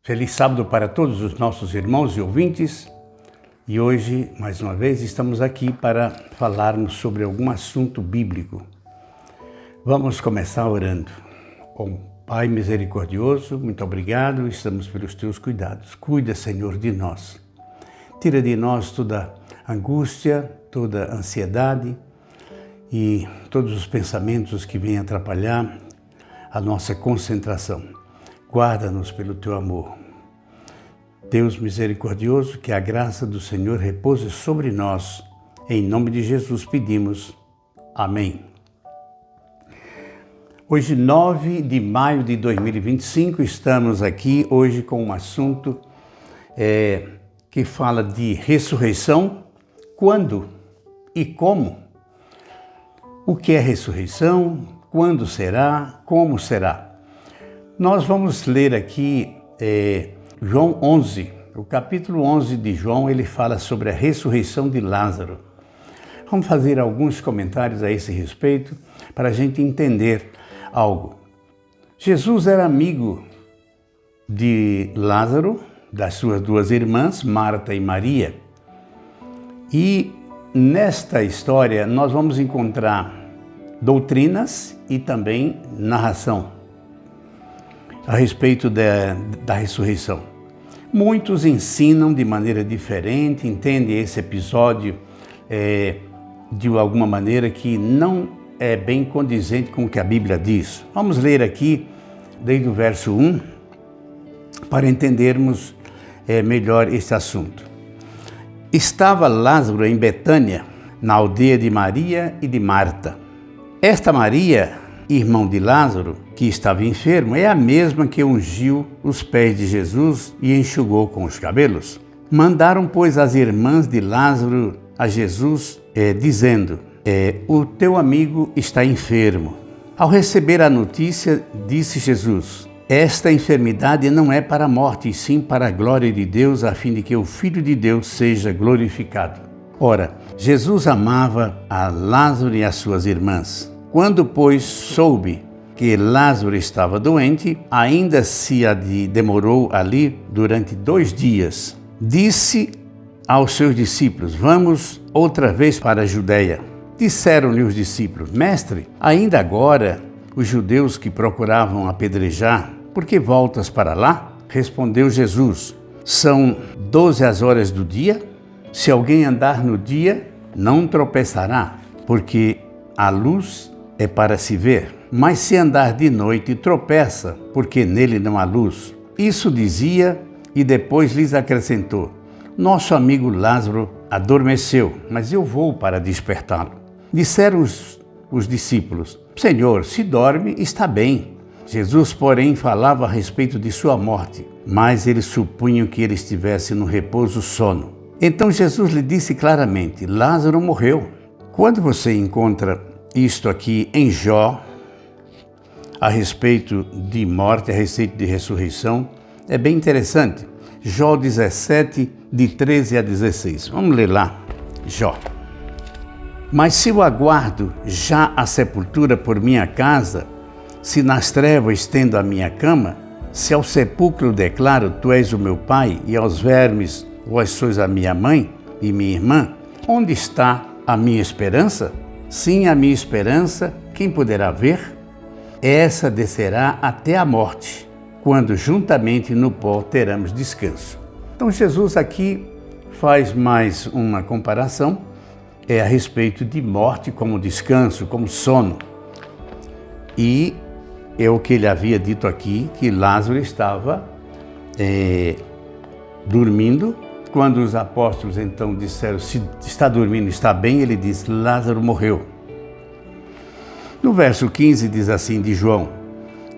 Feliz sábado para todos os nossos irmãos e ouvintes. E hoje, mais uma vez, estamos aqui para falarmos sobre algum assunto bíblico. Vamos começar orando. Pai misericordioso, muito obrigado, estamos pelos teus cuidados. Cuida, Senhor, de nós. Tira de nós toda angústia, toda ansiedade e todos os pensamentos que vêm atrapalhar a nossa concentração. Guarda-nos pelo teu amor. Deus misericordioso, que a graça do Senhor repouse sobre nós. Em nome de Jesus pedimos. Amém. Hoje, 9 de maio de 2025, estamos aqui hoje com um assunto que fala de ressurreição, quando e como. O que é ressurreição? Quando será? Como será? Nós vamos ler aqui João 11, o capítulo 11 de João, ele fala sobre a ressurreição de Lázaro. Vamos fazer alguns comentários a esse respeito para a gente entender algo. Jesus era amigo de Lázaro, das suas duas irmãs, Marta e Maria. E nesta história nós vamos encontrar doutrinas e também narração a respeito da ressurreição. Muitos ensinam de maneira diferente, entendem esse episódio de alguma maneira que não é bem condizente com o que a Bíblia diz. Vamos ler aqui desde o verso 1 para entendermos melhor esse assunto. Estava Lázaro em Betânia, na aldeia de Maria e de Marta. Esta Maria, irmão de Lázaro, que estava enfermo, é a mesma que ungiu os pés de Jesus e enxugou com os cabelos. Mandaram, pois, as irmãs de Lázaro a Jesus, dizendo, o teu amigo está enfermo. Ao receber a notícia, disse Jesus, esta enfermidade não é para a morte, e sim para a glória de Deus, a fim de que o Filho de Deus seja glorificado. Ora, Jesus amava a Lázaro e as suas irmãs. Quando, pois, soube que Lázaro estava doente, ainda se demorou ali durante 2 dias. Disse aos seus discípulos, vamos outra vez para a Judeia. Disseram-lhe os discípulos, mestre, ainda agora os judeus que procuravam apedrejar, por que voltas para lá? Respondeu Jesus, são 12 as horas do dia? Se alguém andar no dia, não tropeçará, porque a luz é para se ver, mas se andar de noite, tropeça, porque nele não há luz. Isso dizia e depois lhes acrescentou, nosso amigo Lázaro adormeceu, mas eu vou para despertá-lo. Disseram os discípulos, Senhor, se dorme, está bem. Jesus, porém, falava a respeito de sua morte, mas eles supunham que ele estivesse no repouso sono. Então Jesus lhe disse claramente, Lázaro morreu. Quando você encontra isto aqui em Jó, a respeito de morte, a respeito de ressurreição, é bem interessante. Jó 17, de 13 a 16. Vamos ler lá, Jó. Mas se eu aguardo já a sepultura por minha casa, se nas trevas estendo a minha cama, se ao sepulcro declaro, tu és o meu pai, e aos vermes, vós sois a minha mãe e minha irmã, onde está a minha esperança? Sim, a minha esperança, quem poderá ver? Essa descerá até a morte, quando juntamente no pó teremos descanso. Então Jesus aqui faz mais uma comparação, a respeito de morte como descanso, como sono. E é o que ele havia dito aqui, que Lázaro estava dormindo. Quando os apóstolos então disseram, se está dormindo, está bem, ele diz, Lázaro morreu. No verso 15 diz assim de João,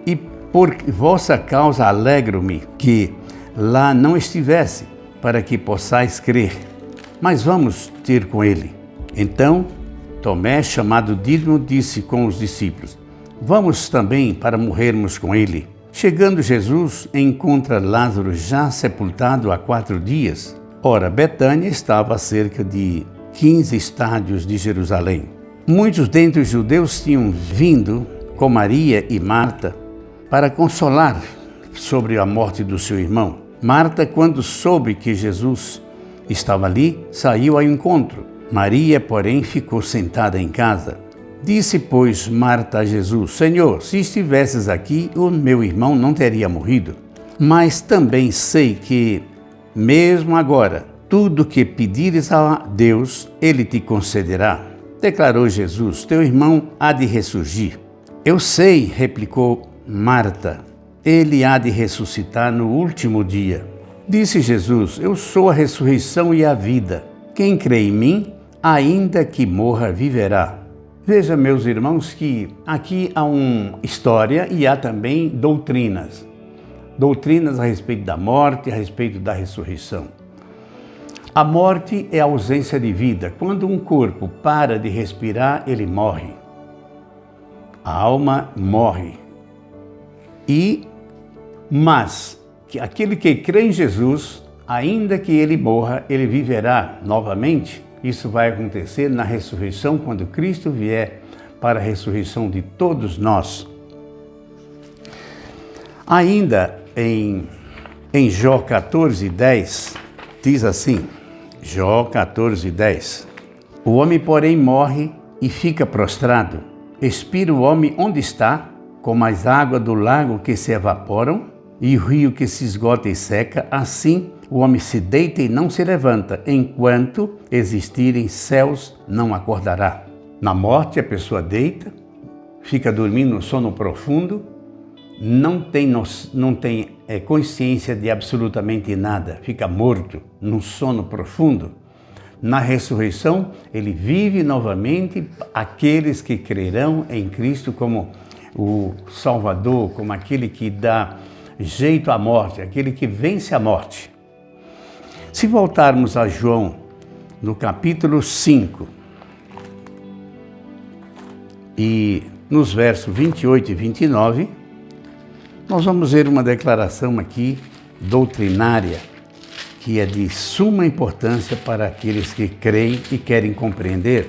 e por vossa causa alegro-me que lá não estivesse, para que possais crer, mas vamos ter com ele. Então Tomé, chamado Dídimo, disse com os discípulos, vamos também para morrermos com ele. Chegando Jesus, encontra Lázaro já sepultado há 4 dias. Ora, Betânia estava a cerca de 15 estádios de Jerusalém. Muitos dentre os judeus tinham vindo com Maria e Marta para consolar sobre a morte do seu irmão. Marta, quando soube que Jesus estava ali, saiu ao encontro. Maria, porém, ficou sentada em casa. Disse, pois, Marta a Jesus: Senhor, se estivesses aqui, o meu irmão não teria morrido. Mas também sei que, mesmo agora, tudo que pedires a Deus, Ele te concederá. Declarou Jesus: teu irmão há de ressurgir. Eu sei, replicou Marta, ele há de ressuscitar no último dia. Disse Jesus: eu sou a ressurreição e a vida. Quem crê em mim, ainda que morra, viverá. Veja, meus irmãos, que aqui há uma história e há também doutrinas. Doutrinas a respeito da morte, a respeito da ressurreição. A morte é a ausência de vida. Quando um corpo para de respirar, ele morre. A alma morre. Mas aquele que crê em Jesus, ainda que ele morra, ele viverá novamente. Isso vai acontecer na ressurreição, quando Cristo vier para a ressurreição de todos nós. Ainda em Jó 14:10, diz assim, Jó 14:10, o homem, porém, morre e fica prostrado. Expira o homem onde está, como as águas do lago que se evaporam, e o rio que se esgota e seca, assim o homem se deita e não se levanta, enquanto existirem céus não acordará. Na morte a pessoa deita, fica dormindo no sono profundo, não tem consciência de absolutamente nada, fica morto num sono profundo. Na ressurreição, ele vive novamente. Aqueles que crerão em Cristo como o Salvador, como aquele que dá jeito à morte, aquele que vence a morte. Se voltarmos a João, no capítulo 5, e nos versos 28 e 29, nós vamos ver uma declaração aqui doutrinária, que é de suma importância para aqueles que creem e querem compreender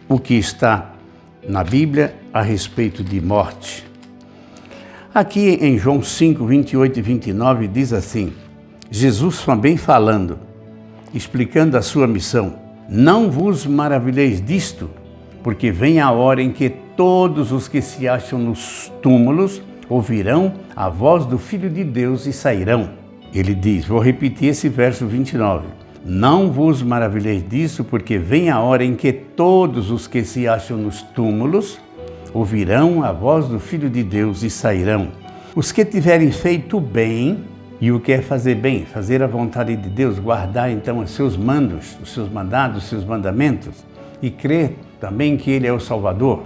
o que está na Bíblia a respeito de morte. Aqui em João 5, 28 e 29 diz assim, Jesus também falando, explicando a sua missão: não vos maravilheis disto, porque vem a hora em que todos os que se acham nos túmulos ouvirão a voz do Filho de Deus e sairão. Ele diz, vou repetir esse verso 29, não vos maravilheis disso, porque vem a hora em que todos os que se acham nos túmulos ouvirão a voz do Filho de Deus e sairão. Os que tiverem feito bem, e o que é fazer bem? Fazer a vontade de Deus, guardar então os seus mandos, os seus mandados, os seus mandamentos, e crer também que Ele é o Salvador.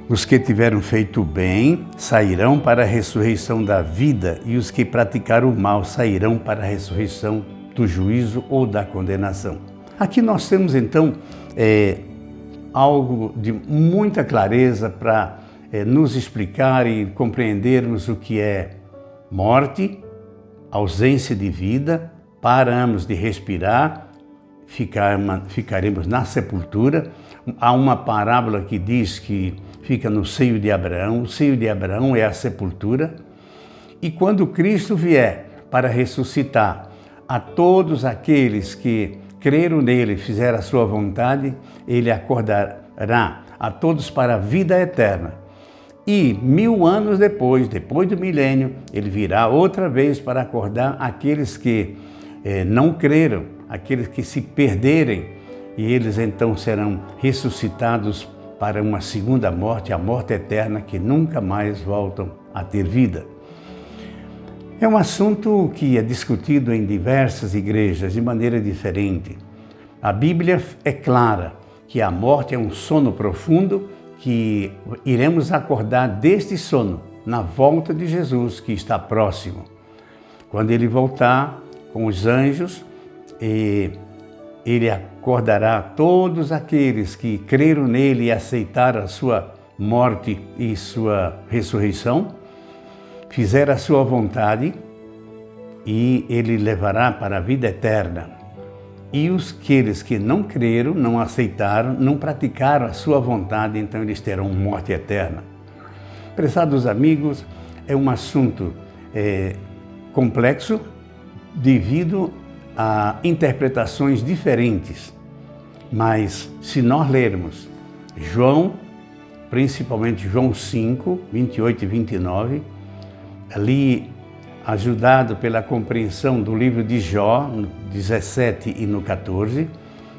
Os que tiveram feito bem sairão para a ressurreição da vida, e os que praticaram o mal sairão para a ressurreição do juízo ou da condenação. Aqui nós temos então algo de muita clareza para nos explicar e compreendermos o que é morte, ausência de vida, paramos de respirar, ficaremos na sepultura. Há uma parábola que diz que fica no seio de Abraão, o seio de Abraão é a sepultura. E quando Cristo vier para ressuscitar a todos aqueles que creram nele, fizeram a sua vontade, ele acordará a todos para a vida eterna. E 1000 anos depois do milênio, ele virá outra vez para acordar aqueles que não creram, aqueles que se perderem, e eles então serão ressuscitados para uma segunda morte, a morte eterna, que nunca mais voltam a ter vida. É um assunto que é discutido em diversas igrejas de maneira diferente. A Bíblia é clara que a morte é um sono profundo, que iremos acordar deste sono na volta de Jesus, que está próximo. Quando ele voltar com os anjos, ele acordará todos aqueles que creram nele e aceitaram a sua morte e sua ressurreição, fizeram a sua vontade, e ele levará para a vida eterna. E aqueles que não creram, não aceitaram, não praticaram a sua vontade, então eles terão morte eterna. Prezados amigos, é um assunto complexo devido a interpretações diferentes. Mas se nós lermos João, principalmente João 5, 28 e 29, ali ajudado pela compreensão do livro de Jó, no 17 e no 14,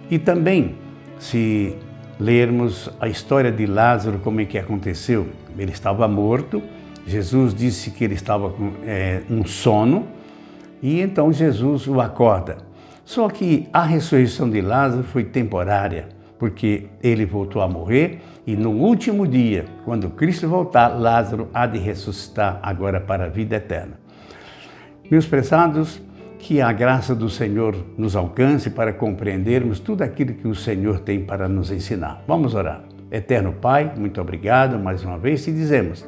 e também se lermos a história de Lázaro, como é que aconteceu. Ele estava morto, Jesus disse que ele estava com um sono, e então Jesus o acorda. Só que a ressurreição de Lázaro foi temporária, porque ele voltou a morrer, e no último dia, quando Cristo voltar, Lázaro há de ressuscitar agora para a vida eterna. Meus prezados, que a graça do Senhor nos alcance para compreendermos tudo aquilo que o Senhor tem para nos ensinar. Vamos orar. Eterno Pai, muito obrigado mais uma vez e dizemos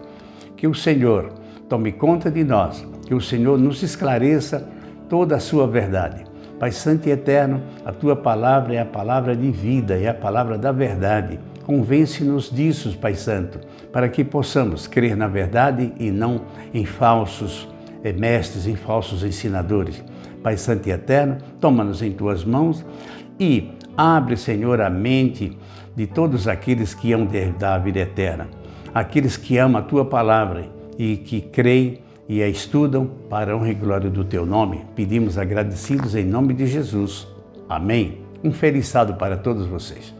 que o Senhor tome conta de nós, que o Senhor nos esclareça toda a sua verdade. Pai Santo e Eterno, a Tua palavra é a palavra de vida, é a palavra da verdade. Convence-nos disso, Pai Santo, para que possamos crer na verdade e não em falsos mestres, em falsos ensinadores. Pai Santo e Eterno, toma-nos em Tuas mãos e abre, Senhor, a mente de todos aqueles que hão de herdar a vida eterna, aqueles que amam a Tua palavra e que creem e a estudam para a honra e glória do Teu nome. Pedimos agradecidos em nome de Jesus. Amém. Um feliz sábado para todos vocês.